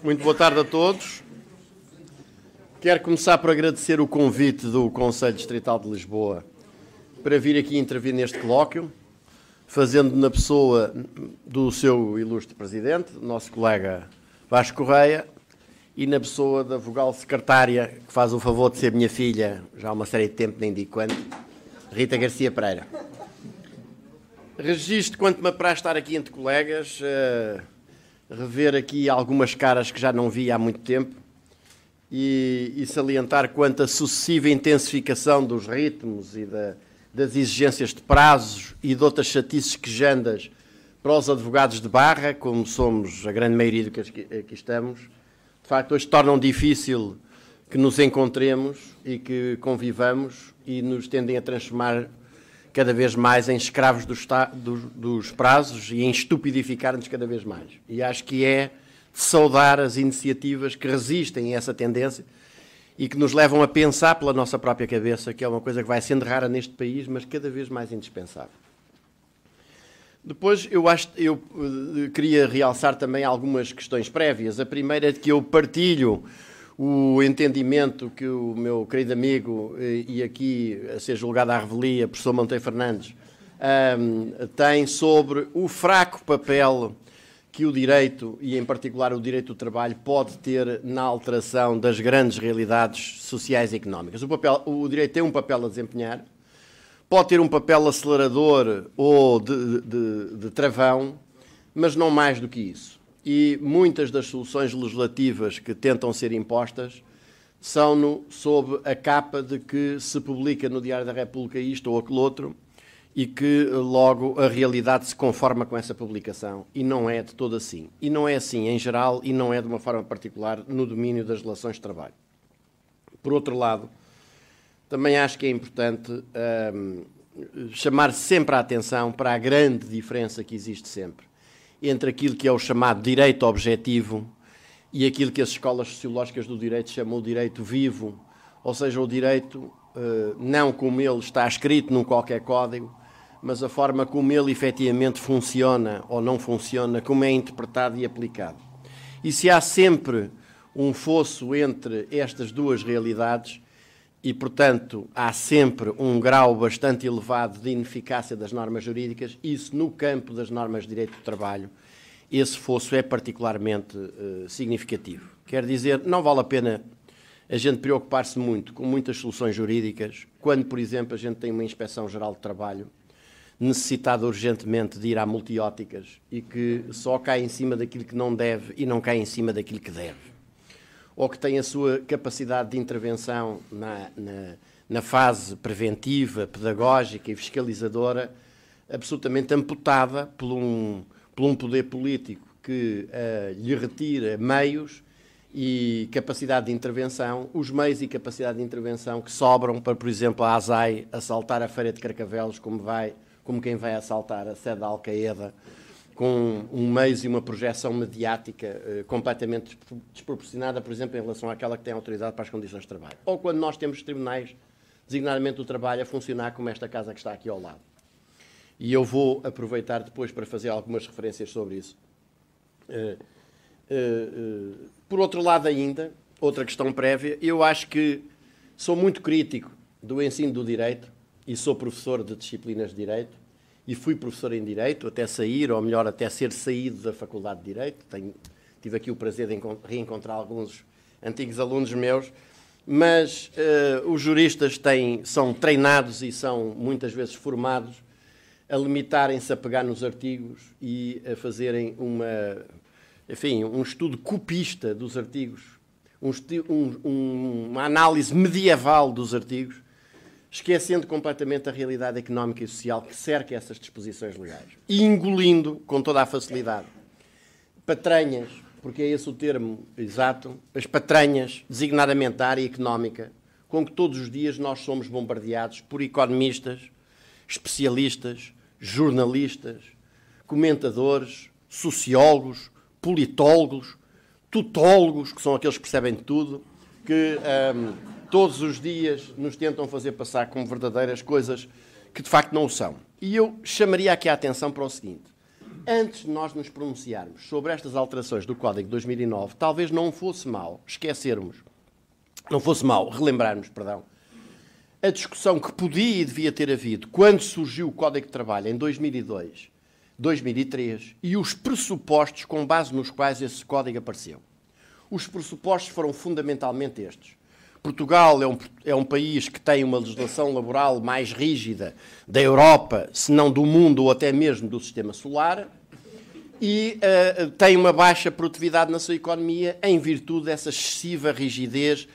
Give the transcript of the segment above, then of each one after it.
Muito boa tarde a todos. Quero começar por agradecer o convite do Conselho Distrital de Lisboa para vir aqui intervir neste colóquio, fazendo na pessoa do seu ilustre Presidente, nosso colega Vasco Correia, e na pessoa da vogal secretária, que faz o favor de ser minha filha, já há uma série de tempo, nem digo quando, Rita Garcia Pereira. Registro quanto me apraz estar aqui entre colegas, rever aqui algumas caras que já não vi há muito tempo e salientar quanto a sucessiva intensificação dos ritmos e das exigências de prazos e de outras chatices quejandas para os advogados de barra, como somos a grande maioria do que aqui estamos, de facto hoje tornam difícil que nos encontremos e que convivamos e nos tendem a transformar cada vez mais em escravos dos prazos e em estupidificar-nos cada vez mais. E acho que é de saudar as iniciativas que resistem a essa tendência e que nos levam a pensar pela nossa própria cabeça, que é uma coisa que vai sendo rara neste país, mas cada vez mais indispensável. Depois, eu queria realçar também algumas questões prévias. A primeira é de que eu partilho o entendimento que o meu querido amigo, e aqui a ser julgado à revelia, professor Monteiro Fernandes, tem sobre o fraco papel que o direito, e em particular o direito do trabalho, pode ter na alteração das grandes realidades sociais e económicas. O direito tem um papel a desempenhar, pode ter um papel acelerador ou de travão, mas não mais do que isso. E muitas das soluções legislativas que tentam ser impostas são sob a capa de que se publica no Diário da República isto ou aquele outro e que logo a realidade se conforma com essa publicação. E não é de todo assim. E não é assim em geral e não é de uma forma particular no domínio das relações de trabalho. Por outro lado, também acho que é importante chamar sempre a atenção para a grande diferença que existe sempre entre aquilo que é o chamado direito objetivo e aquilo que as escolas sociológicas do direito chamam de direito vivo, ou seja, o direito não como ele está escrito num qualquer código, mas a forma como ele efetivamente funciona ou não funciona, como é interpretado e aplicado. E se há sempre um fosso entre estas duas realidades, e, portanto, há sempre um grau bastante elevado de ineficácia das normas jurídicas, isso no campo das normas de direito do trabalho, esse fosso é particularmente significativo. Quer dizer, não vale a pena a gente preocupar-se muito com muitas soluções jurídicas, quando, por exemplo, a gente tem uma Inspeção-Geral de Trabalho necessitada urgentemente de ir à multióticas e que só cai em cima daquilo que não deve e não cai em cima daquilo que deve. Ou que tem a sua capacidade de intervenção na fase preventiva, pedagógica e fiscalizadora absolutamente amputada por um poder político que lhe retira meios e capacidade de intervenção, os meios e capacidade de intervenção que sobram para, por exemplo, a ASAI assaltar a Feira de Carcavelos como quem vai assaltar a sede da Al-Qaeda, com um meio e uma projeção mediática completamente desproporcionada, por exemplo, em relação àquela que tem autoridade para as condições de trabalho. Ou quando nós temos tribunais, designadamente do trabalho, a funcionar como esta casa que está aqui ao lado. E eu vou aproveitar depois para fazer algumas referências sobre isso. Por outro lado ainda, outra questão prévia, eu acho que sou muito crítico do ensino do direito e sou professor de disciplinas de direito, e fui professor em Direito, até sair, ou melhor, até ser saído da Faculdade de Direito. Tive aqui o prazer de reencontrar alguns antigos alunos meus, mas os juristas são treinados e são muitas vezes formados a limitarem-se a pegar nos artigos e a fazerem um estudo copista dos artigos, uma análise medieval dos artigos, esquecendo completamente a realidade económica e social que cerca essas disposições legais. E engolindo, com toda a facilidade, patranhas, porque é esse o termo exato, as patranhas, designadamente da área económica, com que todos os dias nós somos bombardeados por economistas, especialistas, jornalistas, comentadores, sociólogos, politólogos, tutólogos, que são aqueles que percebem de tudo, que todos os dias nos tentam fazer passar como verdadeiras coisas que de facto não o são. E eu chamaria aqui a atenção para o seguinte: antes de nós nos pronunciarmos sobre estas alterações do Código de 2009, talvez não fosse mal relembrarmos, a discussão que podia e devia ter havido quando surgiu o Código de Trabalho em 2002, 2003 e os pressupostos com base nos quais esse código apareceu. Os pressupostos foram fundamentalmente estes. Portugal é um país que tem uma legislação laboral mais rígida da Europa, se não do mundo ou até mesmo do sistema solar, e tem uma baixa produtividade na sua economia em virtude dessa excessiva rigidez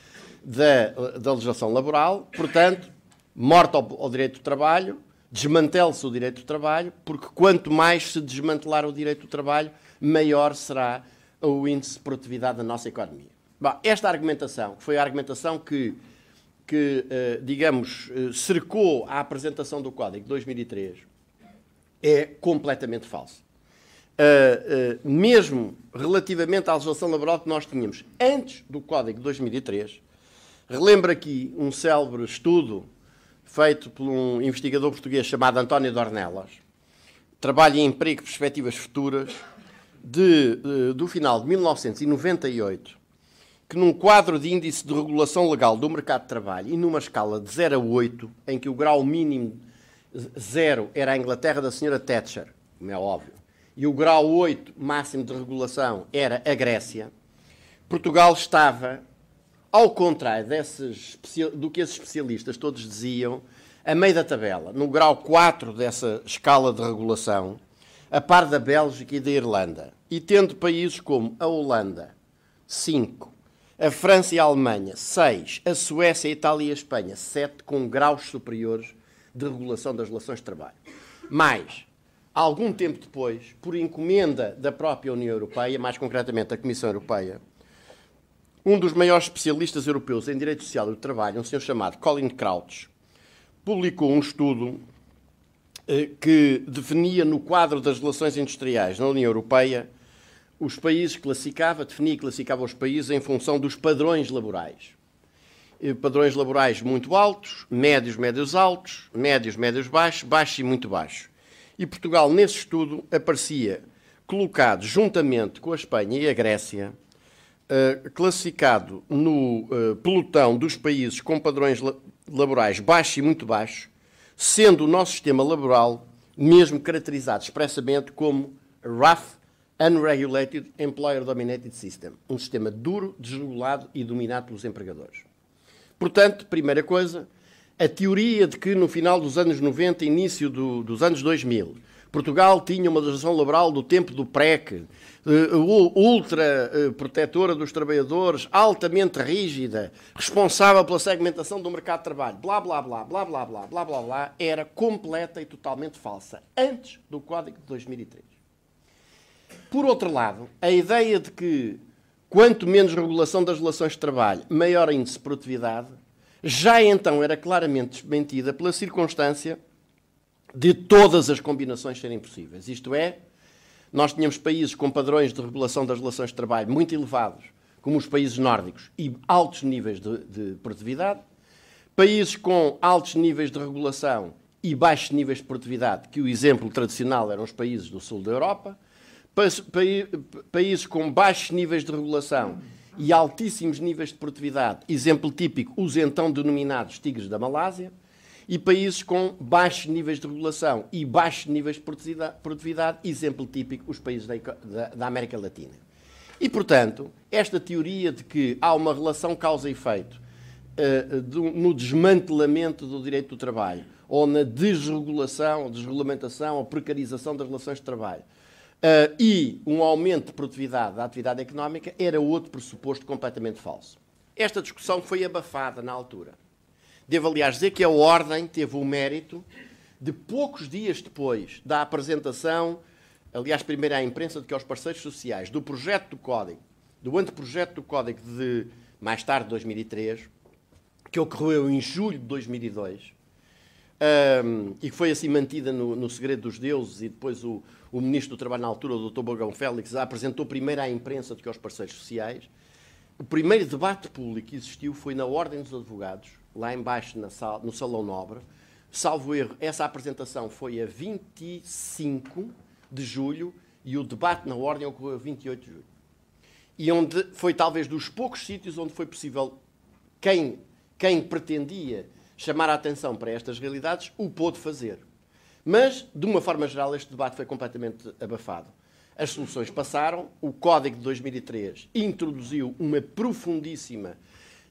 da legislação laboral. Portanto, morte ao direito do trabalho, desmantele-se o direito do trabalho, porque quanto mais se desmantelar o direito do trabalho, maior será o índice de produtividade da nossa economia. Bom, esta argumentação, que foi a argumentação que digamos, cercou a apresentação do Código de 2003, é completamente falsa. Mesmo relativamente à legislação laboral que nós tínhamos antes do Código de 2003, relembro aqui um célebre estudo feito por um investigador português chamado António Dornelas, trabalho em emprego e perspectivas futuras, do final de 1998, que num quadro de índice de regulação legal do mercado de trabalho e numa escala de 0 a 8, em que o grau mínimo 0 era a Inglaterra da Sra. Thatcher, como é óbvio, e o grau 8 máximo de regulação era a Grécia, Portugal estava, ao contrário do que esses especialistas todos diziam, a meio da tabela, no grau 4 dessa escala de regulação, a par da Bélgica e da Irlanda, e tendo países como a Holanda, 5, a França e a Alemanha, 6, a Suécia, a Itália e a Espanha, 7, com graus superiores de regulação das relações de trabalho. Mais, algum tempo depois, por encomenda da própria União Europeia, mais concretamente da Comissão Europeia, um dos maiores especialistas europeus em direito social e do trabalho, um senhor chamado Colin Crouch, publicou um estudo que definia no quadro das relações industriais na União Europeia os países definia e classificava os países em função dos padrões laborais. Padrões laborais muito altos, médios, médios altos, médios, médios baixos, baixos e muito baixos. E Portugal, nesse estudo, aparecia colocado juntamente com a Espanha e a Grécia, classificado no pelotão dos países com padrões laborais baixos e muito baixos, sendo o nosso sistema laboral mesmo caracterizado expressamente como rough, unregulated, employer-dominated system. Um sistema duro, desregulado e dominado pelos empregadores. Portanto, primeira coisa, a teoria de que no final dos anos 90 e início dos anos 2000, Portugal tinha uma legislação laboral do tempo do PREC, ultra protetora dos trabalhadores, altamente rígida, responsável pela segmentação do mercado de trabalho, blá, blá, blá, blá, blá, blá, blá, blá, blá, era completa e totalmente falsa, antes do Código de 2003. Por outro lado, a ideia de que quanto menos regulação das relações de trabalho, maior índice de produtividade, já então era claramente desmentida pela circunstância de todas as combinações serem possíveis. Isto é, nós tínhamos países com padrões de regulação das relações de trabalho muito elevados, como os países nórdicos, e altos níveis de produtividade, países com altos níveis de regulação e baixos níveis de produtividade, que o exemplo tradicional eram os países do sul da Europa, países com baixos níveis de regulação e altíssimos níveis de produtividade, exemplo típico, os então denominados tigres da Malásia, e países com baixos níveis de regulação e baixos níveis de produtividade, exemplo típico, os países da América Latina. E, portanto, esta teoria de que há uma relação causa e efeito no desmantelamento do direito do trabalho, ou na desregulação, desregulamentação ou precarização das relações de trabalho, e um aumento de produtividade da atividade económica, era outro pressuposto completamente falso. Esta discussão foi abafada na altura. Devo, aliás, dizer que a Ordem teve o mérito de, poucos dias depois da apresentação, aliás, primeiro à imprensa do que aos parceiros sociais, do projeto do Código, do anteprojeto do Código de, mais tarde, 2003, que ocorreu em julho de 2002, e que foi assim mantida no segredo dos deuses, e depois o Ministro do Trabalho na altura, o Dr. Bagão Félix, a apresentou primeiro à imprensa do que aos parceiros sociais. O primeiro debate público que existiu foi na Ordem dos Advogados, lá embaixo no Salão Nobre. Salvo erro, essa apresentação foi a 25 de julho E o debate na ordem ocorreu a 28 de julho. E onde foi talvez dos poucos sítios onde foi possível quem pretendia chamar a atenção para estas realidades o pôde fazer. Mas, de uma forma geral, este debate foi completamente abafado. As soluções passaram, o Código de 2003 introduziu uma profundíssima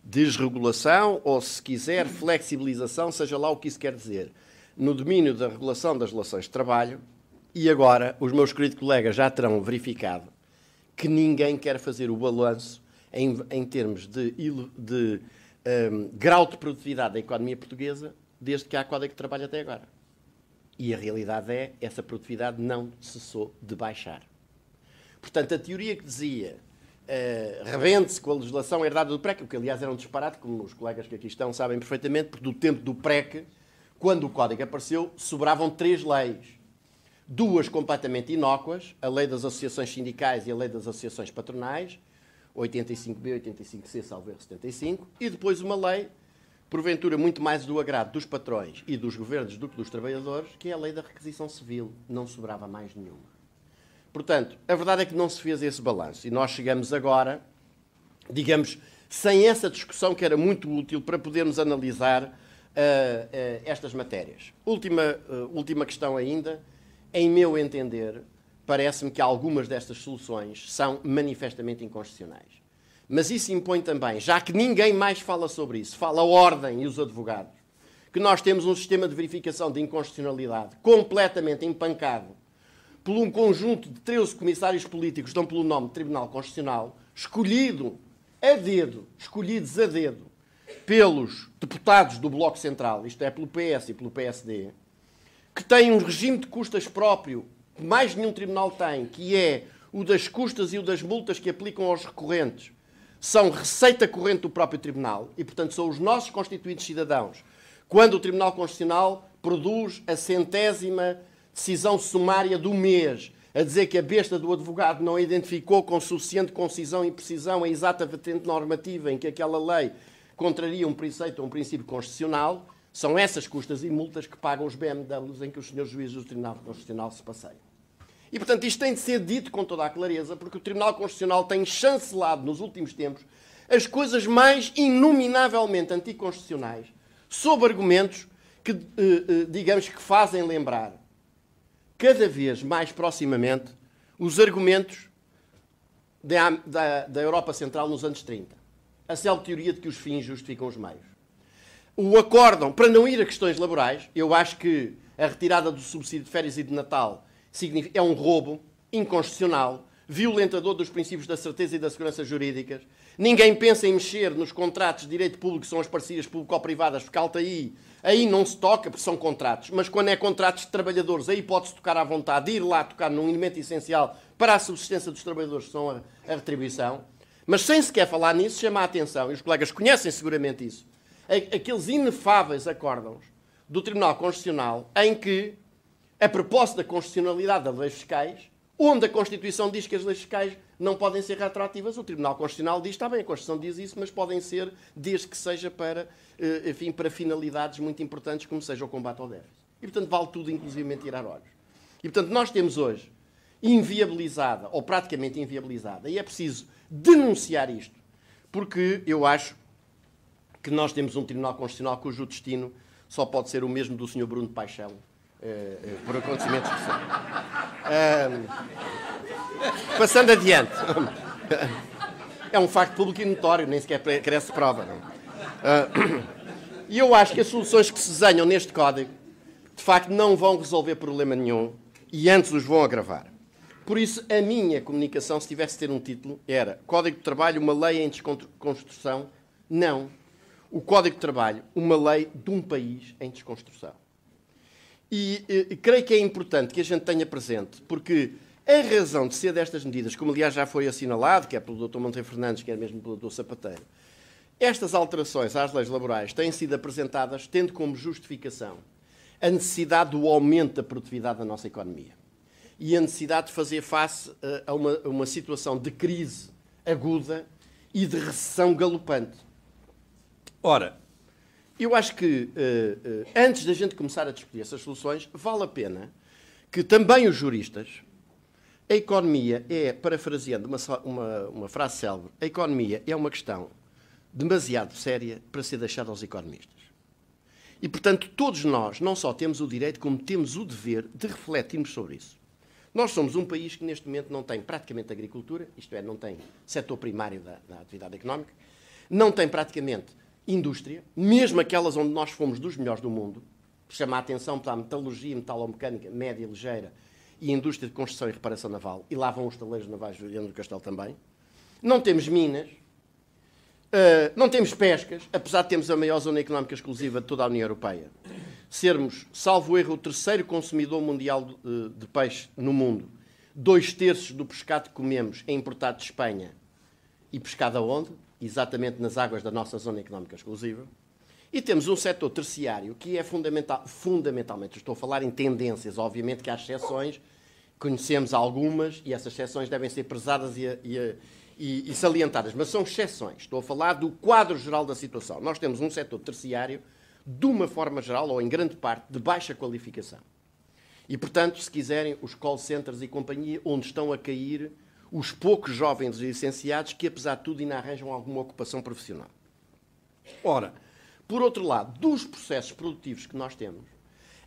desregulação, ou, se quiser, flexibilização, seja lá o que isso quer dizer, no domínio da regulação das relações de trabalho, e agora os meus queridos colegas já terão verificado que ninguém quer fazer o balanço em termos de grau de produtividade da economia portuguesa desde que há Código de Trabalho até agora. E a realidade é que essa produtividade não cessou de baixar. Portanto, a teoria que dizia rebente-se com a legislação herdada do PREC, o que aliás era um disparate, como os colegas que aqui estão sabem perfeitamente, porque do tempo do PREC, quando o Código apareceu, sobravam 3 leis. 2 completamente inócuas, a Lei das Associações Sindicais e a Lei das Associações Patronais, 85B, 85C, salvo erro 75, e depois uma lei, porventura muito mais do agrado dos patrões e dos governos do que dos trabalhadores, que é a Lei da Requisição Civil. Não sobrava mais nenhuma. Portanto, a verdade é que não se fez esse balanço. E nós chegamos agora, digamos, sem essa discussão que era muito útil para podermos analisar estas matérias. Última questão ainda. Em meu entender, parece-me que algumas destas soluções são manifestamente inconstitucionais. Mas isso impõe também, já que ninguém mais fala sobre isso, fala a ordem e os advogados, que nós temos um sistema de verificação de inconstitucionalidade completamente empancado por um conjunto de 13 comissários políticos que dão pelo nome de Tribunal Constitucional, escolhidos a dedo, pelos deputados do Bloco Central, isto é, pelo PS e pelo PSD, que tem um regime de custas próprio, que mais nenhum tribunal tem, que é o das custas e o das multas que aplicam aos recorrentes, são receita corrente do próprio tribunal e, portanto, são os nossos constituintes cidadãos. Quando o Tribunal Constitucional produz a 100ª decisão sumária do mês, a dizer que a besta do advogado não identificou com suficiente concisão e precisão a exata vertente normativa em que aquela lei contraria um preceito ou um princípio constitucional, são essas custas e multas que pagam os BMWs em que os senhores juízes do Tribunal Constitucional se passeiam. E, portanto, isto tem de ser dito com toda a clareza, porque o Tribunal Constitucional tem chancelado nos últimos tempos as coisas mais inominavelmente anticonstitucionais, sob argumentos que, digamos, que fazem lembrar cada vez mais proximamente os argumentos da Europa Central nos anos 30. A célebre teoria de que os fins justificam os meios. O acórdão, para não ir a questões laborais, eu acho que a retirada do subsídio de férias e de Natal é um roubo inconstitucional, violentador dos princípios da certeza e da segurança jurídicas. Ninguém pensa em mexer nos contratos de direito público, que são as parcerias público-privadas, porque alta aí não se toca, porque são contratos. Mas quando é contratos de trabalhadores, aí pode-se tocar à vontade, ir lá tocar num elemento essencial para a subsistência dos trabalhadores, que são a retribuição. Mas sem sequer falar nisso, chama a atenção, e os colegas conhecem seguramente isso, aqueles inefáveis acórdãos do Tribunal Constitucional em que, a propósito da constitucionalidade das leis fiscais, onde a Constituição diz que as leis fiscais não podem ser retroativas, o Tribunal Constitucional diz, está bem, a Constituição diz isso, mas podem ser, desde que seja para, enfim, para finalidades muito importantes, como seja o combate ao déficit. E, portanto, vale tudo, inclusivamente, tirar olhos. E, portanto, nós temos hoje inviabilizada, ou praticamente inviabilizada, e é preciso denunciar isto, porque eu acho que nós temos um Tribunal Constitucional cujo destino só pode ser o mesmo do Sr. Bruno Paixão, por acontecimentos que são. Passando adiante. É um facto público e notório, nem sequer carece de prova. Não? E eu acho que as soluções que se desenham neste Código, de facto, não vão resolver problema nenhum e antes os vão agravar. Por isso, a minha comunicação, se tivesse de ter um título, era Código de Trabalho, uma lei em desconstrução? Não. O Código de Trabalho, uma lei de um país em desconstrução. E creio que é importante que a gente tenha presente, porque a razão de ser destas medidas, como aliás já foi assinalado, quer pelo Dr. Monteiro Fernandes, quer mesmo pelo Dr. Sapateiro, estas alterações às leis laborais têm sido apresentadas tendo como justificação a necessidade do aumento da produtividade da nossa economia e a necessidade de fazer face a uma situação de crise aguda e de recessão galopante. Ora, eu acho que, antes da gente começar a discutir essas soluções, vale a pena que também os juristas A economia é, parafraseando uma frase célebre, a economia é uma questão demasiado séria para ser deixada aos economistas. E, portanto, todos nós não só temos o direito, como temos o dever de refletirmos sobre isso. Nós somos um país que, neste momento, não tem praticamente agricultura, isto é, não tem setor primário da atividade económica, não tem praticamente indústria, mesmo aquelas onde nós fomos dos melhores do mundo, chama a atenção para a metalurgia, metalomecânica, média e ligeira, e a indústria de construção e reparação naval, e lá vão os taleiros navais de Viana do Castelo também. Não temos minas, não temos pescas, apesar de termos a maior zona económica exclusiva de toda a União Europeia. Sermos, salvo erro, o terceiro consumidor mundial de peixe no mundo. 2/3 do pescado que comemos é importado de Espanha. E pescado aonde? Exatamente nas águas da nossa zona económica exclusiva. E temos um setor terciário que é fundamentalmente, estou a falar em tendências, obviamente que há exceções, conhecemos algumas e essas exceções devem ser prezadas e salientadas, mas são exceções. Estou a falar do quadro geral da situação. Nós temos um setor terciário, de uma forma geral, ou em grande parte, de baixa qualificação. E, portanto, se quiserem, os call centers e companhia, onde estão a cair os poucos jovens licenciados que, apesar de tudo, ainda arranjam alguma ocupação profissional. Ora, por outro lado, dos processos produtivos que nós temos,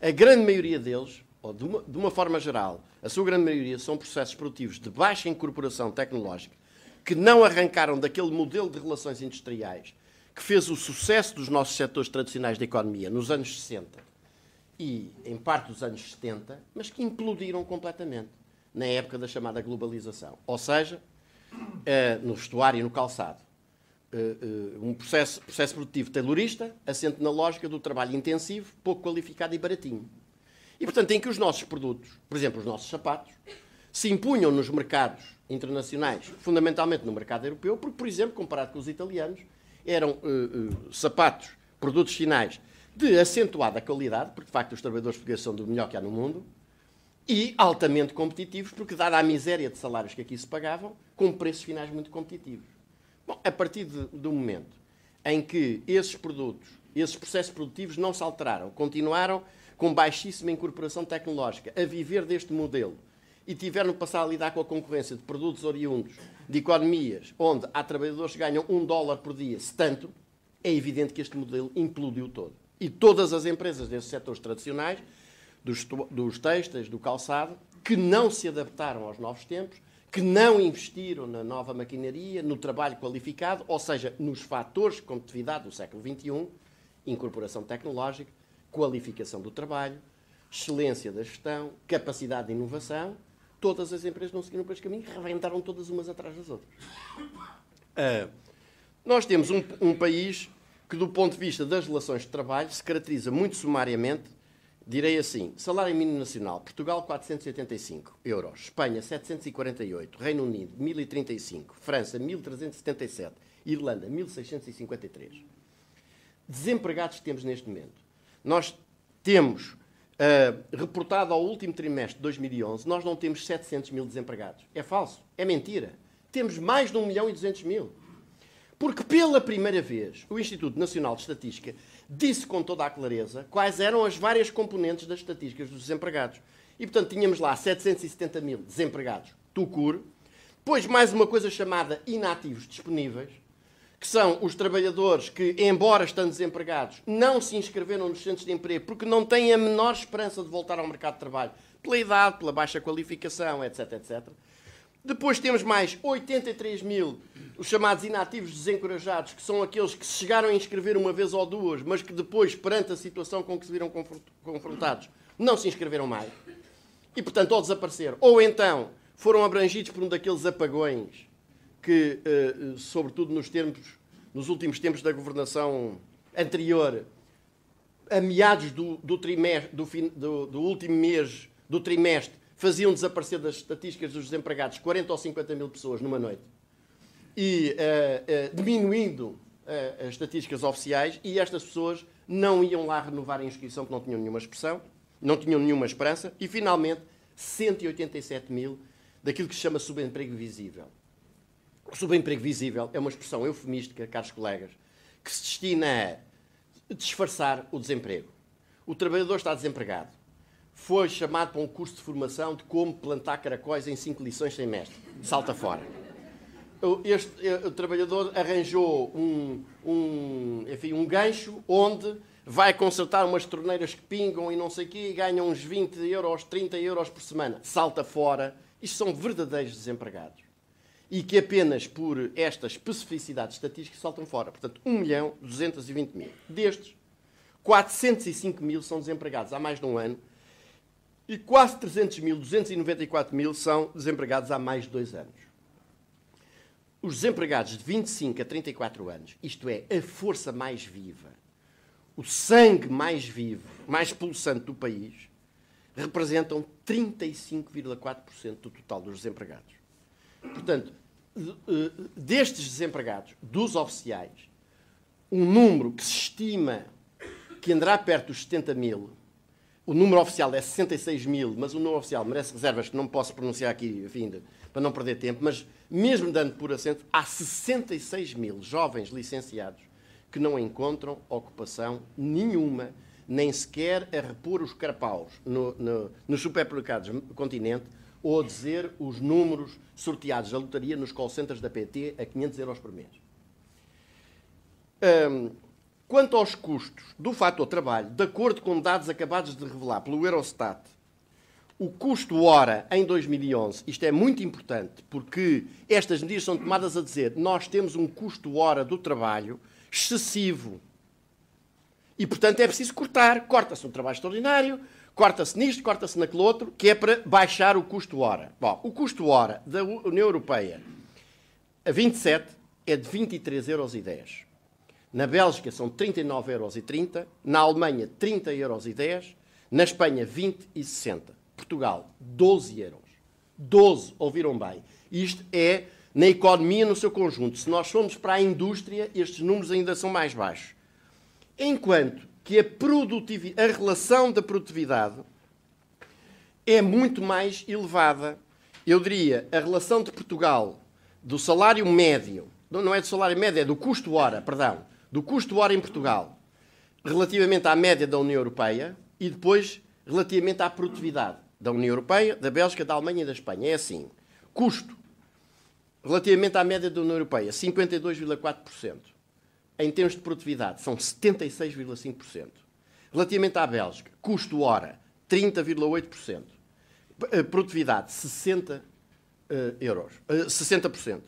a grande maioria deles, ou de uma forma geral, a sua grande maioria são processos produtivos de baixa incorporação tecnológica, que não arrancaram daquele modelo de relações industriais que fez o sucesso dos nossos setores tradicionais da economia nos anos 60 e em parte dos anos 70, mas que implodiram completamente na época da chamada globalização. Ou seja, no vestuário e no calçado. Um processo produtivo taylorista, assente na lógica do trabalho intensivo, pouco qualificado e baratinho. E, portanto, em que os nossos produtos, por exemplo, os nossos sapatos, se impunham nos mercados internacionais, fundamentalmente no mercado europeu, porque, por exemplo, comparado com os italianos, eram sapatos, produtos finais de acentuada qualidade, porque, de facto, os trabalhadores portugueses são do melhor que há no mundo, e altamente competitivos, porque, dada a miséria de salários que aqui se pagavam, com preços finais muito competitivos. Bom, a partir do momento em que esses produtos, esses processos produtivos não se alteraram, continuaram com baixíssima incorporação tecnológica, a viver deste modelo, e tiveram que passar a lidar com a concorrência de produtos oriundos de economias onde há trabalhadores que ganham $1 por dia, se tanto, é evidente que este modelo implodiu todo. E todas as empresas desses setores tradicionais, dos têxteis, do calçado, que não se adaptaram aos novos tempos, que não investiram na nova maquinaria, no trabalho qualificado, ou seja, nos fatores de competitividade do século XXI, incorporação tecnológica, qualificação do trabalho, excelência da gestão, capacidade de inovação, todas as empresas não seguiram por este caminho, rebentaram todas umas atrás das outras. Nós temos um país que, do ponto de vista das relações de trabalho, se caracteriza muito sumariamente, direi assim, salário mínimo nacional, Portugal 485 euros, Espanha 748, Reino Unido 1035, França 1377, Irlanda 1653. Desempregados que temos neste momento. Nós temos, reportado ao último trimestre de 2011, nós não temos 700 mil desempregados. É falso, é mentira. Temos mais de 1.200.000. Porque, pela primeira vez, o Instituto Nacional de Estatística disse com toda a clareza quais eram as várias componentes das estatísticas dos desempregados. E, portanto, tínhamos lá 770 mil desempregados, TUCUR, depois mais uma coisa chamada inativos disponíveis, que são os trabalhadores que, embora estando desempregados, não se inscreveram nos centros de emprego porque não têm a menor esperança de voltar ao mercado de trabalho, pela idade, pela baixa qualificação, etc, etc. Depois temos mais 83 mil, os chamados inativos desencorajados, que são aqueles que se chegaram a inscrever uma vez ou duas, mas que depois, perante a situação com que se viram confrontados, não se inscreveram mais. E, portanto, ou desapareceram, ou então foram abrangidos por um daqueles apagões que, sobretudo nos últimos tempos da governação anterior, a meados do último mês do trimestre, faziam desaparecer das estatísticas dos desempregados 40 ou 50 mil pessoas numa noite, e diminuindo as estatísticas oficiais, e estas pessoas não iam lá renovar a inscrição, porque não tinham nenhuma expressão, não tinham nenhuma esperança, e finalmente 187 mil daquilo que se chama subemprego visível. O subemprego visível é uma expressão eufemística, caros colegas, que se destina a disfarçar o desemprego. O trabalhador está desempregado, foi chamado para um curso de formação de como plantar caracóis em 5 lições sem mestre. Salta fora. O trabalhador arranjou enfim, um gancho onde vai consertar umas torneiras que pingam e não sei o quê e ganha uns 20 euros, 30 euros por semana. Salta fora. Isto são verdadeiros desempregados. E que apenas por esta especificidade estatística saltam fora. Portanto, 1.220.000. Destes, 405.000 são desempregados há mais de um ano e quase 300.000, 294.000 são desempregados há mais de 2 anos. Os desempregados de 25 a 34 anos, isto é, a força mais viva, o sangue mais vivo, mais pulsante do país, representam 35,4% do total dos desempregados. Portanto, destes desempregados, dos oficiais, um número que se estima que andará perto dos 70.000, o número oficial é 66.000, mas o número oficial merece reservas que não posso pronunciar aqui, enfim, para não perder tempo, mas mesmo dando por assento, há 66.000 jovens licenciados que não encontram ocupação nenhuma, nem sequer a repor os carapaus nos supermercados do continente ou a dizer os números sorteados da lotaria nos call centers da PT a 500 euros por mês. Quanto aos custos do fator trabalho, de acordo com dados acabados de revelar pelo Eurostat, o custo hora em 2011, isto é muito importante, porque estas medidas são tomadas a dizer nós temos um custo hora do trabalho excessivo. E, portanto, é preciso cortar. Corta-se um trabalho extraordinário, corta-se nisto, corta-se naquele outro, que é para baixar o custo hora. Bom, o custo hora da União Europeia a 27 é de 23,10 euros. Na Bélgica são 39,30 euros. Na Alemanha, 30,10 euros. Na Espanha, 20,60. Portugal, 12 euros. 12, ouviram bem. Isto é na economia no seu conjunto. Se nós formos para a indústria, estes números ainda são mais baixos. Enquanto que a relação da produtividade é muito mais elevada. Eu diria, a relação de Portugal do salário médio, não é do salário médio, é do custo hora, perdão, do custo hora em Portugal, relativamente à média da União Europeia e depois relativamente à produtividade da União Europeia, da Bélgica, da Alemanha e da Espanha. É assim, custo relativamente à média da União Europeia, 52,4%. Em termos de produtividade, são 76,5%. Relativamente à Bélgica, custo hora, 30,8%. Produtividade, 60 euros, 60%.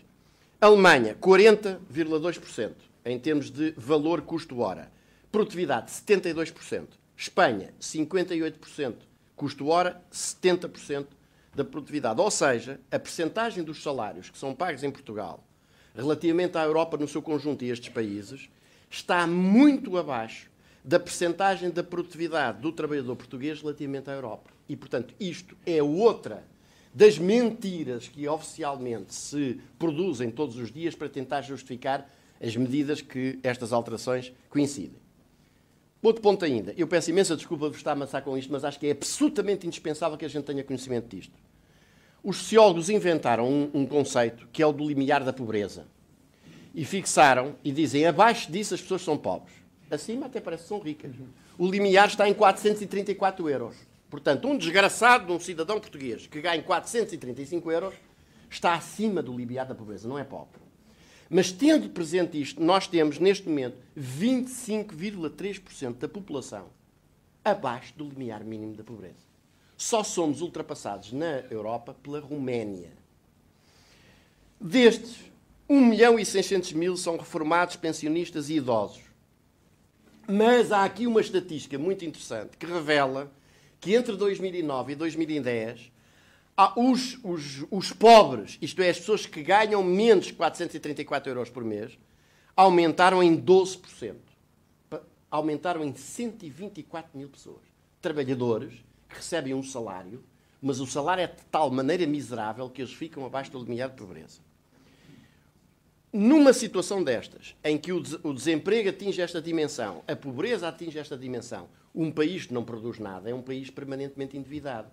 Alemanha, 40,2%, em termos de valor custo hora. Produtividade, 72%. Espanha, 58%. Custo hora, 70% da produtividade. Ou seja, a percentagem dos salários que são pagos em Portugal relativamente à Europa no seu conjunto e estes países, está muito abaixo da percentagem da produtividade do trabalhador português relativamente à Europa. E, portanto, isto é outra das mentiras que oficialmente se produzem todos os dias para tentar justificar as medidas que estas alterações coincidem. Outro ponto ainda. Eu peço imensa desculpa de vos estar a amassar com isto, mas acho que é absolutamente indispensável que a gente tenha conhecimento disto. Os sociólogos inventaram um conceito que é o do limiar da pobreza. E fixaram e dizem, abaixo disso as pessoas são pobres. Acima até parece que são ricas. O limiar está em 434 euros. Portanto, um desgraçado, um cidadão português que ganha 435 euros, está acima do limiar da pobreza, não é pobre. Mas tendo presente isto, nós temos neste momento 25,3% da população abaixo do limiar mínimo da pobreza. Só somos ultrapassados na Europa pela Roménia. Destes, 1.600.000 são reformados, pensionistas e idosos. Mas há aqui uma estatística muito interessante que revela que entre 2009 e 2010, os pobres, isto é, as pessoas que ganham menos de 434 euros por mês, aumentaram em 12%. Aumentaram em 124.000 pessoas. Trabalhadores que recebem um salário, mas o salário é de tal maneira miserável que eles ficam abaixo do limiar de pobreza. Numa situação destas, em que o desemprego atinge esta dimensão, a pobreza atinge esta dimensão, um país que não produz nada é um país permanentemente endividado.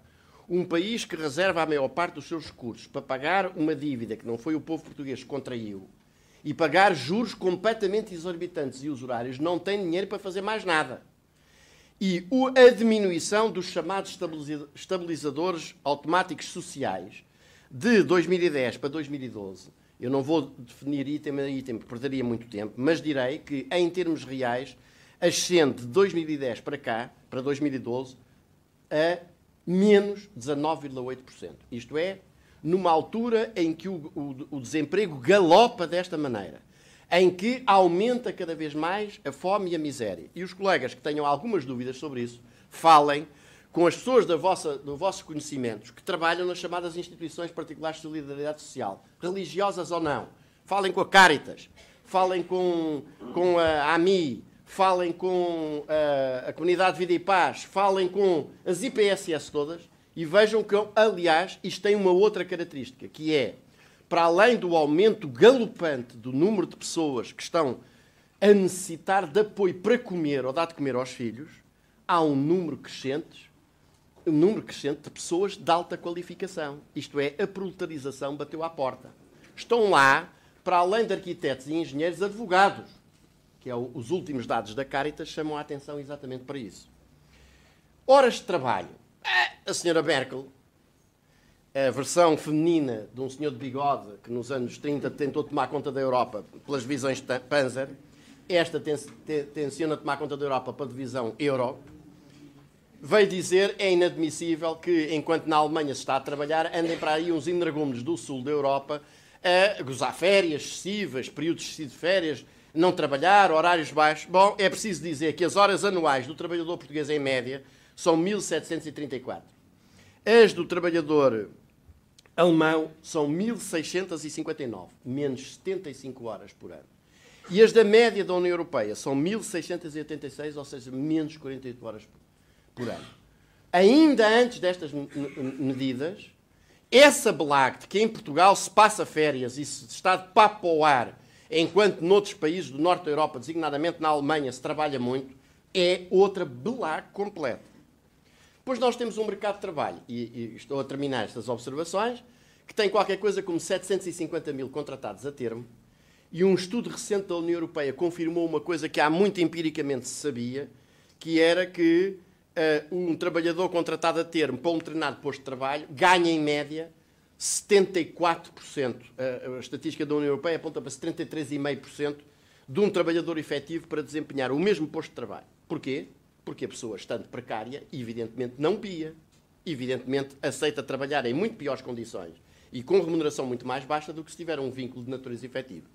Um país que reserva a maior parte dos seus recursos para pagar uma dívida que não foi o povo português que contraiu e pagar juros completamente exorbitantes e usurários, não tem dinheiro para fazer mais nada. e a diminuição dos chamados estabilizadores automáticos sociais de 2010 para 2012. Eu não vou definir item a item, porque perderia muito tempo, mas direi que, em termos reais, ascende de 2010 para cá, para 2012, a menos 19,8%. Isto é, numa altura em que o desemprego galopa desta maneira, em que aumenta cada vez mais a fome e a miséria. E os colegas que tenham algumas dúvidas sobre isso, falem com as pessoas do vosso conhecimento que trabalham nas chamadas instituições particulares de solidariedade social, religiosas ou não. Falem com a Caritas, falem com a AMI, falem com a Comunidade de Vida e Paz, falem com as IPSS todas e vejam que, aliás, isto tem uma outra característica, que é, para além do aumento galopante do número de pessoas que estão a necessitar de apoio para comer ou dar de comer aos filhos, há um número crescente de pessoas de alta qualificação. Isto é, a proletarização bateu à porta. Estão lá, para além de arquitetos e engenheiros, advogados, que os últimos dados da Caritas chamam a atenção exatamente para isso. Horas de trabalho. A senhora Merkel, a versão feminina de um senhor de bigode que nos anos 30 tentou tomar conta da Europa pelas divisões Panzer, esta tenciona tomar conta da Europa pela divisão Euro, veio dizer é inadmissível que, enquanto na Alemanha se está a trabalhar, andem para aí uns energúmenos do sul da Europa a gozar férias excessivas, períodos excessivos de férias, não trabalhar, horários baixos. Bom, é preciso dizer que as horas anuais do trabalhador português, em média, são 1.734. As do trabalhador alemão são 1.659, menos 75 horas por ano. E as da média da União Europeia são 1.686, ou seja, menos 48 horas por ano. Ainda antes destas medidas, essa belague de que em Portugal se passa férias e se está de papo ao ar, enquanto noutros países do norte da Europa, designadamente na Alemanha, se trabalha muito, é outra belague completa. Depois nós temos um mercado de trabalho, e estou a terminar estas observações, que tem qualquer coisa como 750 mil contratados a termo, e um estudo recente da União Europeia confirmou uma coisa que há muito empiricamente se sabia, que era que um trabalhador contratado a termo para um determinado posto de trabalho ganha, em média, 74%. A estatística da União Europeia aponta para 73,5% de um trabalhador efetivo para desempenhar o mesmo posto de trabalho. Porquê? Porque a pessoa, estando precária, evidentemente não pia. Evidentemente aceita trabalhar em muito piores condições e com remuneração muito mais baixa do que se tiver um vínculo de natureza efetiva.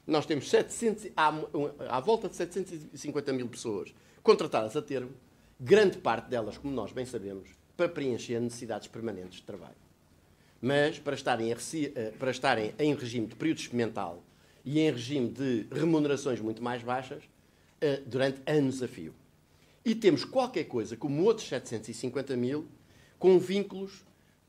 Nós temos à volta de 750 mil pessoas contratadas a termo, grande parte delas, como nós bem sabemos, para preencher necessidades permanentes de trabalho. Mas para estarem em regime de período experimental e em regime de remunerações muito mais baixas durante anos a fio. E temos qualquer coisa como outros 750 mil com vínculos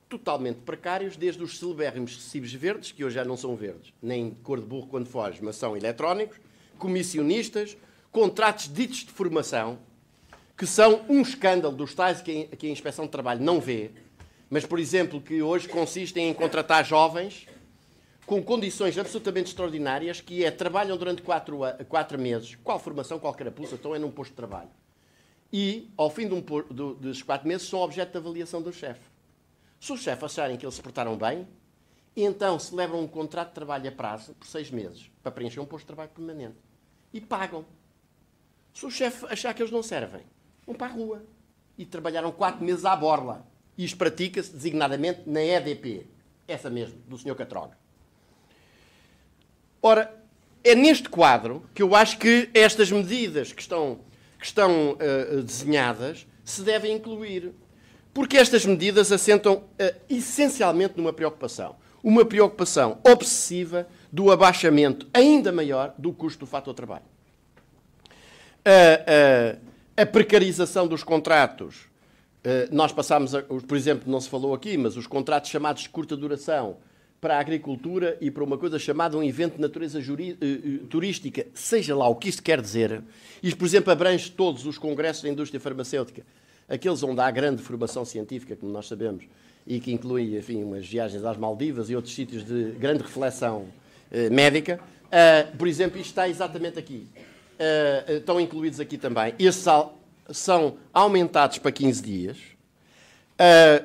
totalmente precários, desde os celebérrimos recibos verdes, que hoje já não são verdes, nem cor de burro quando foge, mas são eletrónicos, comissionistas, contratos ditos de formação, que são um escândalo dos tais que a Inspeção de Trabalho não vê, mas, por exemplo, que hoje consistem em contratar jovens com condições absolutamente extraordinárias, que trabalham durante 4 meses, qual formação, qual carapuça, estão num posto de trabalho. E, ao fim dos 4 meses, são objeto de avaliação do chefe. Se os chefes acharem que eles se portaram bem, então celebram um contrato de trabalho a prazo por 6 meses, para preencher um posto de trabalho permanente. E pagam. Se o chefe achar que eles não servem, vão para a rua. E trabalharam 4 meses à borla. E isto pratica-se designadamente na EDP. Essa mesmo, do Sr. Catroga. Ora, é neste quadro que eu acho que estas medidas que estão desenhadas se devem incluir. Porque estas medidas assentam essencialmente numa preocupação. Uma preocupação obsessiva do abaixamento ainda maior do custo do fator trabalho. A precarização dos contratos. Nós passámos, por exemplo, não se falou aqui, mas os contratos chamados de curta duração para a agricultura e para uma coisa chamada um evento de natureza turística, seja lá o que isto quer dizer. Isto, por exemplo, abrange todos os congressos da indústria farmacêutica, aqueles onde há grande formação científica, como nós sabemos, e que inclui, enfim, umas viagens às Maldivas e outros sítios de grande reflexão médica. Por exemplo, isto está exatamente aqui. Estão incluídos aqui também. são aumentados para 15 dias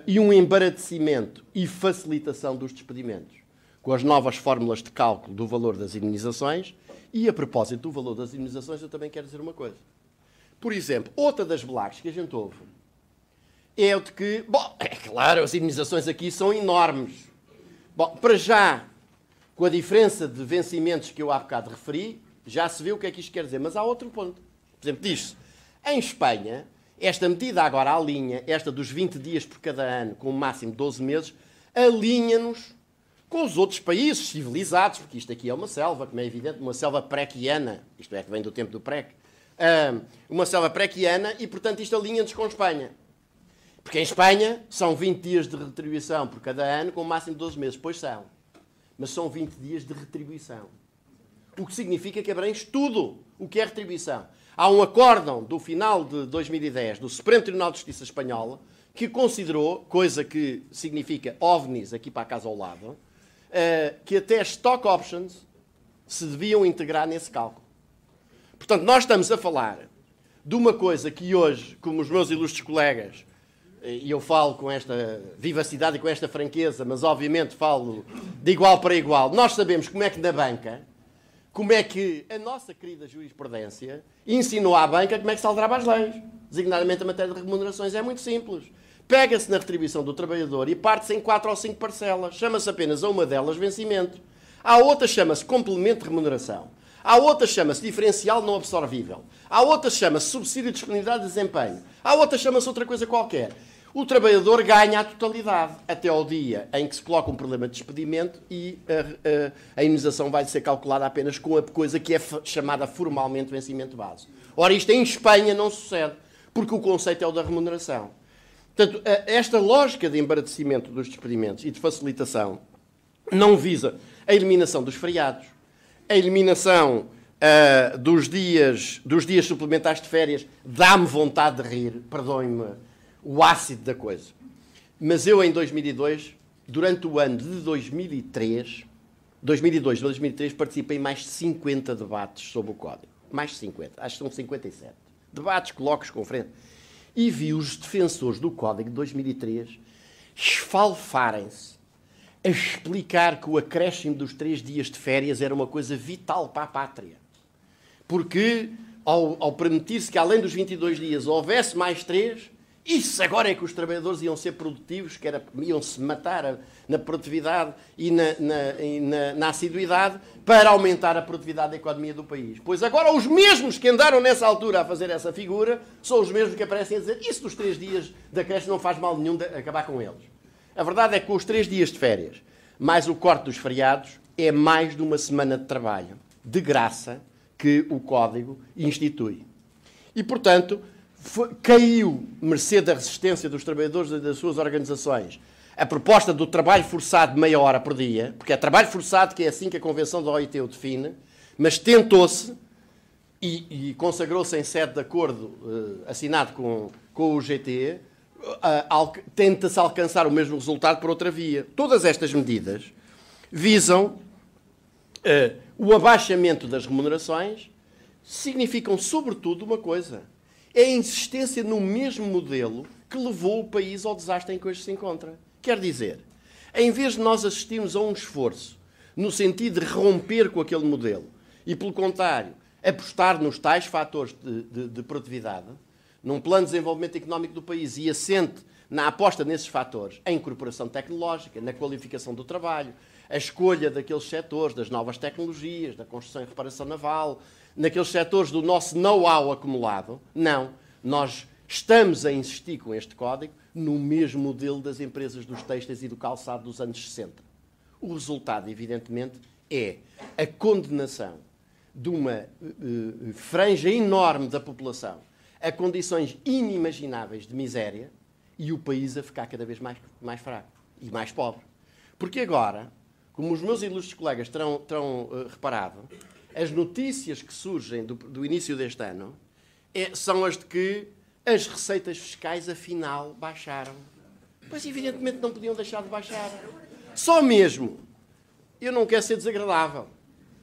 e um embaraçamento e facilitação dos despedimentos, com as novas fórmulas de cálculo do valor das indenizações. E a propósito do valor das indenizações, eu também quero dizer uma coisa. Por exemplo, outra das belagres que a gente ouve é o de que, bom, é claro, as indenizações aqui são enormes. Bom, para já, com a diferença de vencimentos que eu há bocado referi, já se vê o que é que isto quer dizer. Mas há outro ponto. Por exemplo, diz-se, em Espanha, esta medida agora alinha, esta dos 20 dias por cada ano, com um máximo de 12 meses, alinha-nos com os outros países civilizados, porque isto aqui é uma selva, como é evidente, uma selva prequiana, isto é, que vem do tempo do prec, uma selva prequiana, e, portanto, isto alinha-nos com a Espanha. Porque em Espanha são 20 dias de retribuição por cada ano, com um máximo de 12 meses. Pois são. Mas são 20 dias de retribuição. O que significa que abrange tudo o que é retribuição. Há um acórdão do final de 2010 do Supremo Tribunal de Justiça Espanhola que considerou, coisa que significa OVNIs aqui para a casa ao lado, que até stock options se deviam integrar nesse cálculo. Portanto, nós estamos a falar de uma coisa que hoje, como os meus ilustres colegas, e eu falo com esta vivacidade e com esta franqueza, mas obviamente falo de igual para igual, nós sabemos como é que na banca, como é que a nossa querida jurisprudência ensinou à banca como é que se alterava as leis. Designadamente a matéria de remunerações é muito simples. Pega-se na retribuição do trabalhador e parte-se em 4 ou 5 parcelas. Chama-se apenas a uma delas vencimento. A outra chama-se complemento de remuneração. A outra chama-se diferencial não absorvível. A outra chama-se subsídio de disponibilidade de desempenho. A outra chama-se outra coisa qualquer. O trabalhador ganha a totalidade até ao dia em que se coloca um problema de despedimento e a indenização vai ser calculada apenas com a coisa que é chamada formalmente vencimento base. Ora, isto em Espanha não sucede, porque o conceito é o da remuneração. Portanto, esta lógica de embaraçamento dos despedimentos e de facilitação não visa a eliminação dos feriados, a eliminação dos dias suplementares de férias. Dá-me vontade de rir, perdoem-me o ácido da coisa. Mas eu, em 2002, durante o ano de 2002 a 2003, participei em mais de 50 debates sobre o Código. Mais de 50, acho que são 57. Debates, colóquios, conferências. E vi os defensores do Código de 2003 esfalfarem-se a explicar que o acréscimo dos 3 dias de férias era uma coisa vital para a pátria. Porque, ao permitir-se que além dos 22 dias houvesse mais 3, isso agora é que os trabalhadores iam ser produtivos, iam-se matar na produtividade e na assiduidade para aumentar a produtividade da economia do país. Pois agora os mesmos que andaram nessa altura a fazer essa figura são os mesmos que aparecem a dizer isso dos 3 dias de acréscimo não faz mal nenhum de acabar com eles. A verdade é que com os 3 dias de férias, mais o corte dos feriados, é mais de uma semana de trabalho, de graça, que o Código institui. E, portanto, caiu, mercê da resistência dos trabalhadores e das suas organizações, a proposta do trabalho forçado de meia hora por dia, porque é trabalho forçado, que é assim que a Convenção da OIT o define, mas tentou-se e consagrou-se em sede de acordo assinado com o GT, tenta-se alcançar o mesmo resultado por outra via. Todas estas medidas visam o abaixamento das remunerações, significam sobretudo uma coisa: é a insistência no mesmo modelo que levou o país ao desastre em que hoje se encontra. Quer dizer, em vez de nós assistirmos a um esforço no sentido de romper com aquele modelo e, pelo contrário, apostar nos tais fatores de produtividade, num plano de desenvolvimento económico do país e assente na aposta nesses fatores, a incorporação tecnológica, na qualificação do trabalho, a escolha daqueles setores, das novas tecnologias, da construção e reparação naval, naqueles setores do nosso know-how acumulado, não. Nós estamos a insistir com este código no mesmo modelo das empresas dos têxteis e do calçado dos anos 60. O resultado, evidentemente, é a condenação de uma franja enorme da população a condições inimagináveis de miséria e o país a ficar cada vez mais fraco e mais pobre. Porque agora, como os meus ilustres colegas terão reparado, as notícias que surgem do início deste ano são as de que as receitas fiscais, afinal, baixaram. Pois, evidentemente, não podiam deixar de baixar. Só mesmo. Eu não quero ser desagradável.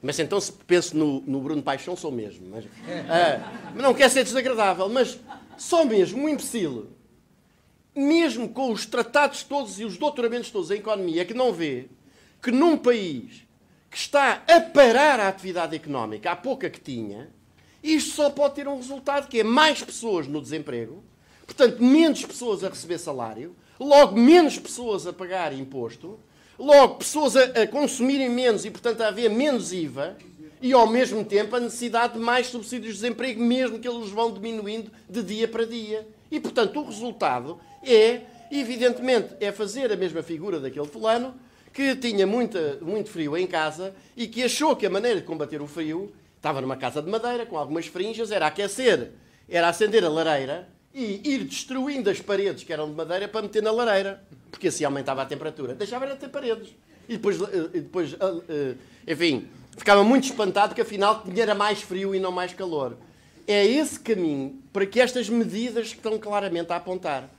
Mas então, se penso no Bruno Paixão, sou mesmo. Mas não quero ser desagradável. Mas Só mesmo um imbecil, mesmo com os tratados todos e os doutoramentos todos em economia, que não vê que num país que está a parar a atividade económica, há pouca que tinha, isto só pode ter um resultado, que é mais pessoas no desemprego, portanto, menos pessoas a receber salário, logo menos pessoas a pagar imposto, logo pessoas a consumirem menos e, portanto, a haver menos IVA, e, ao mesmo tempo, a necessidade de mais subsídios de desemprego, mesmo que eles vão diminuindo de dia para dia. E, portanto, o resultado é, evidentemente, é fazer a mesma figura daquele fulano que tinha muito frio em casa e que achou que a maneira de combater o frio, estava numa casa de madeira, com algumas frinjas, era aquecer, era acender a lareira e ir destruindo as paredes que eram de madeira para meter na lareira, porque assim aumentava a temperatura. Deixava de ter paredes. E depois, enfim, ficava muito espantado que afinal era mais frio e não mais calor. É esse caminho para que estas medidas estão claramente a apontar.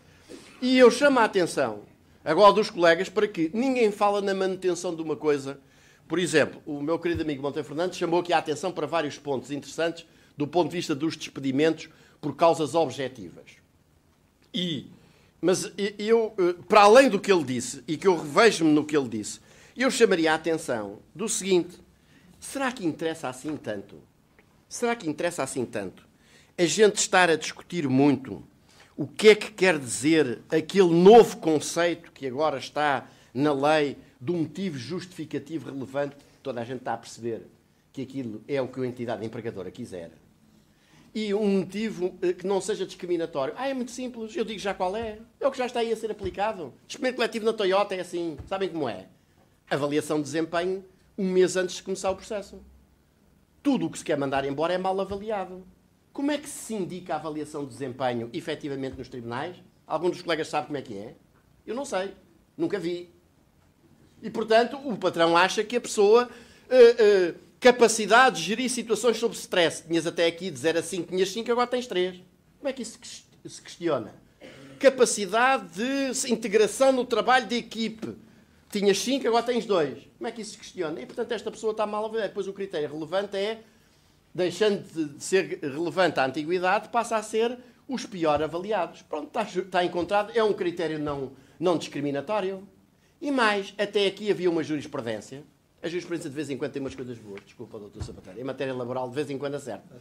E eu chamo a atenção agora dos colegas para que ninguém fala na manutenção de uma coisa. Por exemplo, o meu querido amigo Monteiro Fernandes chamou aqui a atenção para vários pontos interessantes do ponto de vista dos despedimentos por causas objetivas. Mas eu, para além do que ele disse, e que eu revejo-me no que ele disse, eu chamaria a atenção do seguinte: será que interessa assim tanto? Será que interessa assim tanto a gente estar a discutir muito o que é que quer dizer aquele novo conceito que agora está na lei do motivo justificativo relevante? Toda a gente está a perceber que aquilo é o que a entidade empregadora quiser. E um motivo que não seja discriminatório. É muito simples, eu digo já qual é. É o que já está aí a ser aplicado. Despedimento coletivo na Toyota é assim. Sabem como é? Avaliação de desempenho um mês antes de começar o processo. Tudo o que se quer mandar embora é mal avaliado. Como é que se indica a avaliação de desempenho efetivamente nos tribunais? Algum dos colegas sabe como é que é? Eu não sei. Nunca vi. E, portanto, o patrão acha que a pessoa... capacidade de gerir situações sob stress. Tinhas até aqui de 0 a 5, tinhas 5, agora tens 3. Como é que isso se questiona? Capacidade de integração no trabalho de equipe. Tinhas 5, agora tens 2. Como é que isso se questiona? E, portanto, esta pessoa está mal avaliada. Depois o critério relevante é, deixando de ser relevante a antiguidade, passa a ser os pior avaliados. Pronto, está encontrado. É um critério não discriminatório. E mais, até aqui havia uma jurisprudência. A jurisprudência de vez em quando tem umas coisas boas, desculpa, doutor Sabatério, em matéria laboral de vez em quando acerta.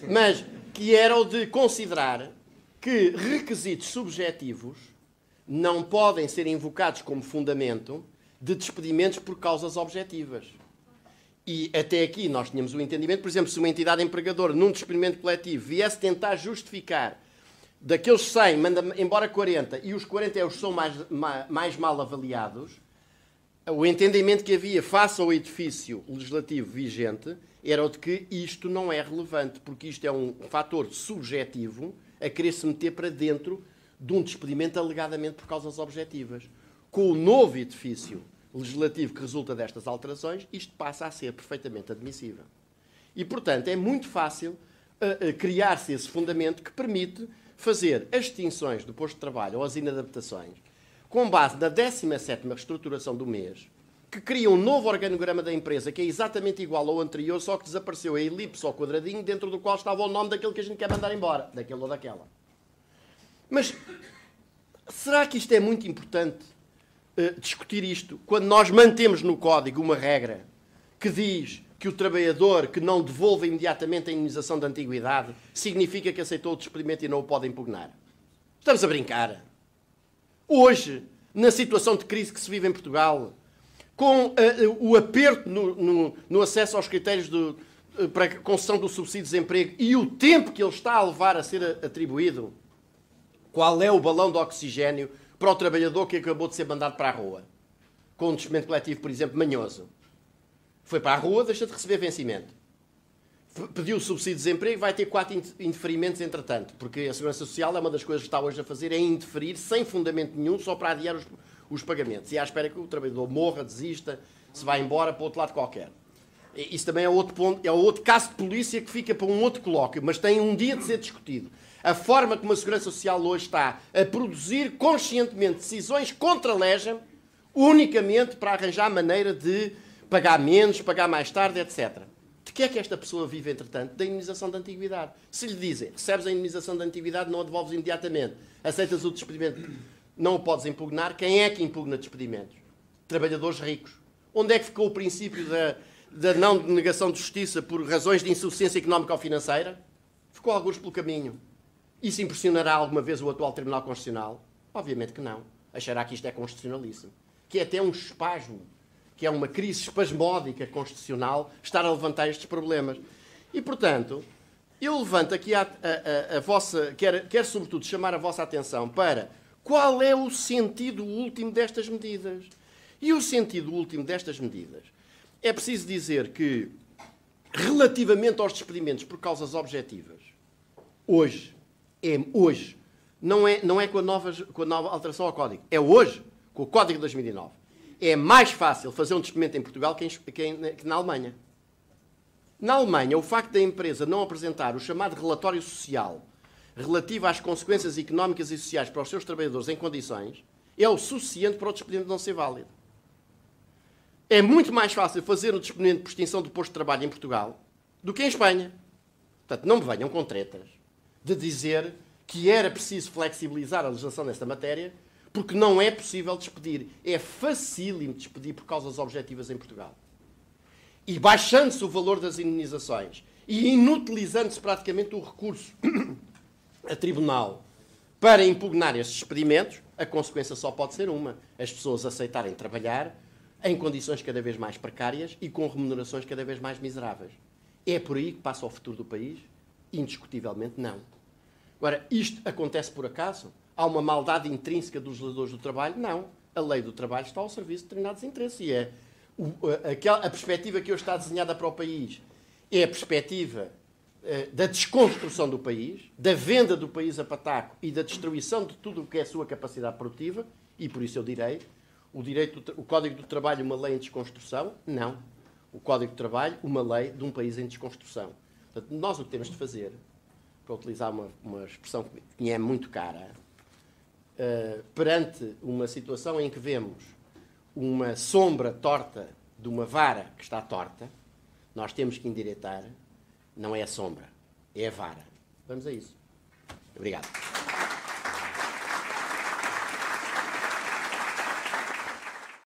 Mas que era o de considerar que requisitos subjetivos não podem ser invocados como fundamento de despedimentos por causas objetivas. E até aqui nós tínhamos o entendimento, por exemplo, se uma entidade empregadora num despedimento coletivo viesse tentar justificar daqueles 100, manda embora 40, e os 40 os são mais mal avaliados, o entendimento que havia face ao edifício legislativo vigente era o de que isto não é relevante, porque isto é um fator subjetivo a querer se meter para dentro de um despedimento alegadamente por causas objetivas. Com o novo edifício legislativo que resulta destas alterações, isto passa a ser perfeitamente admissível. E, portanto, é muito fácil criar-se esse fundamento que permite fazer as extinções do posto de trabalho ou as inadaptações com base na 17ª reestruturação do mês, que cria um novo organograma da empresa que é exatamente igual ao anterior, só que desapareceu a elipse ou quadradinho dentro do qual estava o nome daquele que a gente quer mandar embora, daquele ou daquela. Mas será que isto é muito importante discutir isto quando nós mantemos no código uma regra que diz que o trabalhador que não devolve imediatamente a indenização de antiguidade significa que aceitou o despedimento e não o pode impugnar? Estamos a brincar. Hoje, na situação de crise que se vive em Portugal, com o aperto no acesso aos critérios para a concessão do subsídio de desemprego e o tempo que ele está a levar a ser atribuído, qual é o balão de oxigénio para o trabalhador que acabou de ser mandado para a rua? Com um despedimento coletivo, por exemplo, manhoso. Foi para a rua, deixa de receber vencimento. Pediu o subsídio de desemprego, vai ter 4 indeferimentos entretanto, porque a Segurança Social é uma das coisas que está hoje a fazer, é indeferir sem fundamento nenhum, só para adiar os pagamentos. E à espera que o trabalhador morra, desista, se vá embora para outro lado qualquer. Isso também é outro ponto, é outro caso de polícia que fica para um outro colóquio, mas tem um dia de ser discutido. A forma como a Segurança Social hoje está a produzir conscientemente decisões contra a legem, unicamente para arranjar maneira de pagar menos, pagar mais tarde, etc. De que é que esta pessoa vive, entretanto? Da indemnização de antiguidade. Se lhe dizem, recebes a indemnização de antiguidade, não a devolves imediatamente, aceitas o despedimento, não o podes impugnar, quem é que impugna despedimentos? Trabalhadores ricos. Onde é que ficou o princípio da não denegação de justiça por razões de insuficiência económica ou financeira? Ficou alguns pelo caminho. Isso impressionará alguma vez o atual Tribunal Constitucional? Obviamente que não. Achará que isto é constitucionalíssimo. Que é até um espasmo, que é uma crise espasmódica constitucional, estar a levantar estes problemas. E, portanto, eu levanto aqui a vossa... Quero, sobretudo, chamar a vossa atenção para qual é o sentido último destas medidas. E o sentido último destas medidas é preciso dizer que, relativamente aos despedimentos por causas objetivas, hoje, não é com a nova alteração ao Código, é hoje, com o Código de 2009, é mais fácil fazer um despedimento em Portugal que na Alemanha. Na Alemanha, o facto da empresa não apresentar o chamado relatório social relativo às consequências económicas e sociais para os seus trabalhadores em condições é o suficiente para o despedimento não ser válido. É muito mais fácil fazer o despedimento por extinção do posto de trabalho em Portugal do que em Espanha. Portanto, não me venham com tretas de dizer que era preciso flexibilizar a legislação nesta matéria, porque não é possível despedir. É facílimo despedir por causas objetivas em Portugal. E baixando-se o valor das indemnizações e inutilizando-se praticamente o recurso a tribunal para impugnar estes despedimentos, a consequência só pode ser uma: as pessoas aceitarem trabalhar em condições cada vez mais precárias e com remunerações cada vez mais miseráveis. É por aí que passa o futuro do país? Indiscutivelmente não. Agora, isto acontece por acaso? Há uma maldade intrínseca dos legisladores do trabalho? Não. A lei do trabalho está ao serviço de determinados interesses. E a perspectiva que hoje está desenhada para o país é a perspectiva da desconstrução do país, da venda do país a pataco e da destruição de tudo o que é a sua capacidade produtiva, e por isso eu direi, o Código do Trabalho, uma lei em desconstrução? Não. O Código do Trabalho, uma lei de um país em desconstrução. Portanto, nós o que temos de fazer, para utilizar uma expressão que me é muito cara, perante uma situação em que vemos uma sombra torta de uma vara que está torta, nós temos que endireitar, não é a sombra, é a vara. Vamos a isso. Obrigado.